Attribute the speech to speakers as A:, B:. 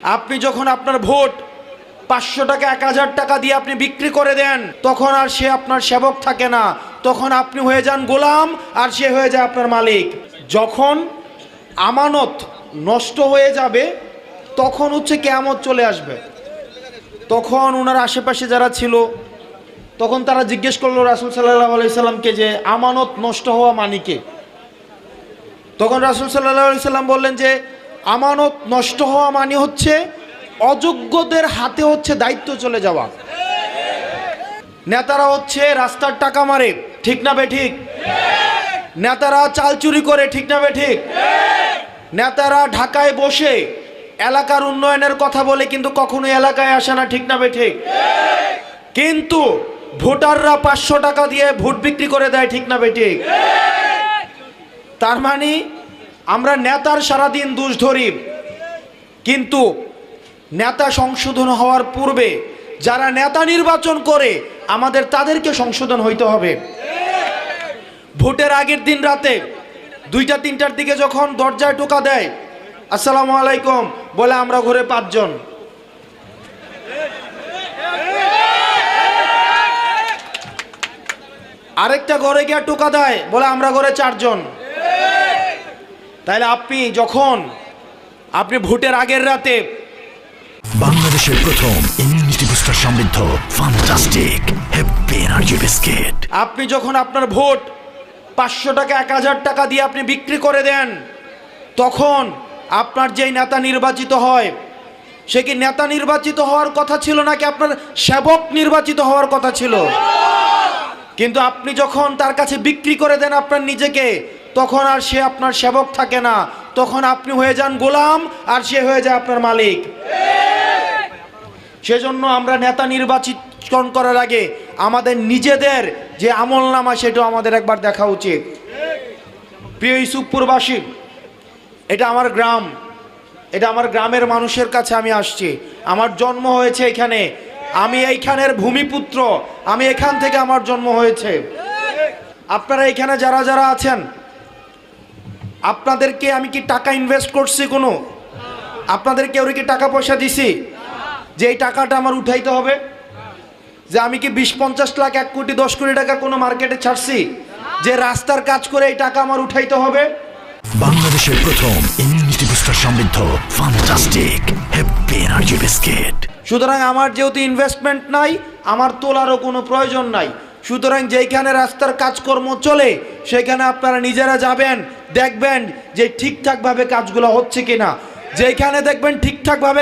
A: আপনি যখন আপনার ভোট 500 টাকা 1000 টাকা দিয়ে আপনি বিক্রি করে দেন, তখন আর সে আপনার সেবক থাকে না, তখন আপনি হয়ে যান গোলাম আর সে হয়ে যায় আপনার মালিক। যখন আমানত নষ্ট হয়ে যাবে তখন হচ্ছে কিয়ামত চলে আসবে। তখন ওনার আশেপাশে যারা ছিল তখন তারা জিজ্ঞেস করলো রাসূল সাল্লাল্লাহু আলাইহি সাল্লামকে যে আমানত নষ্ট হওয়া মানে কি? তখন রাসূল সাল্লাল্লাহু আলাইহি সাল্লাম বললেন যে আমানত নষ্ট হওয়া মানে হচ্ছে অযোগ্যদের হাতে হচ্ছে দায়িত্ব চলে যাওয়া। নেতারা হচ্ছে রাস্তার টাকা মারে, ঠিক না বেঠিক? নেতারা চাল চুরি করে, ঠিক না বেঠিক? নেতারা ঢাকায় বসে এলাকার উন্নয়নের কথা বলে কিন্তু কখনো এলাকায় আসে না, ঠিক না বেঠিক? কিন্তু ভোটাররা 500 টাকা দিয়ে ভোট বিক্রি করে দেয়, ঠিক না বেঠিক? তার মানে আমরা নেতার সারাদিন দোষ ধরি, কিন্তু নেতা সংশোধন হওয়ার পূর্বে যারা নেতা নির্বাচন করে আমাদের তাদেরকে সংশোধন হইতে হবে। ভোটের আগের দিন রাতে 2টা-3টার দিকে যখন দরজায় টোকা দেয়, আসসালামু আলাইকুম বলে আমরা ঘরে 5 জন, আরেকটা ঘরে গিয়ে টোকা দেয় বলে আমরা ঘরে 4 জন। তাহলে আপনি ভোটের আগের রাতে
B: বাংলাদেশের প্রথম ইমিউনিটি বুস্টার সমৃদ্ধ ফ্যান্টাস্টিক হ্যাপি এনার্জি বিস্কিট,
A: আপনি যখন আপনার ভোট 500 টাকা 1000 টাকা দিয়ে আপনি বিক্রি করে দেন, তখন আপনার যেই নেতা নির্বাচিত হয় সে কি নেতা নির্বাচিত হওয়ার কথা ছিল নাকি আপনার সেবক নির্বাচিত হওয়ার কথা ছিল? কিন্তু আপনি যখন তার কাছে বিক্রি করে দেন আপনার নিজেকে, তখন আর সে আপনার সেবক থাকে না, তখন আপনি হয়ে যান গোলাম আর সে হয়ে যায় আপনার মালিক। সেজন্য আমরা নেতা নির্বাচন করার আগে আমাদের নিজেদের যে আমলনামা সেটা আমাদের একবার দেখা উচিত। প্রিয় ইউসুফপুরবাসী, এটা আমার গ্রাম, এটা আমার গ্রামের মানুষের কাছে আমি আসছি। আমার জন্ম হয়েছে এখানে, আমি এইখানের ভূমিপুত্র, আমি এখান থেকে আমার জন্ম হয়েছে। আপনারা এখানে যারা যারা আছেন, আপনাদেরকে আমি কি টাকা ইনভেস্ট করছি? কোনো আপনাদের কেউ কি টাকা পয়সা দিছি যে এই টাকাটা আমার উঠাইতে হবে? যে আমি কি 20-50 লাখ 1 কোটি 10 কোটি টাকা কোনো মার্কেটে ছাড়ছি যে রাস্তার কাজ করে এই টাকা আমার উঠাইতে হবে?
B: বাংলাদেশের প্রথম ইমিউনিটি বুস্টার সমৃদ্ধ ফ্যান্টাস্টিক হ্যাপি এনার্জি বিস্কিট।
A: সুতরাং আমার যেহেতু ইনভেস্টমেন্ট নাই, আমার তোলারও কোনো প্রয়োজন নাই। সুতরাং যেখানে রাস্তার কাজকর্ম চলে সেখানে আপনারা নিজেরা যাবেন, দেখবেন যে ঠিকঠাকভাবে কাজগুলো হচ্ছে কিনা। যেখানে দেখবেন ঠিকঠাকভাবে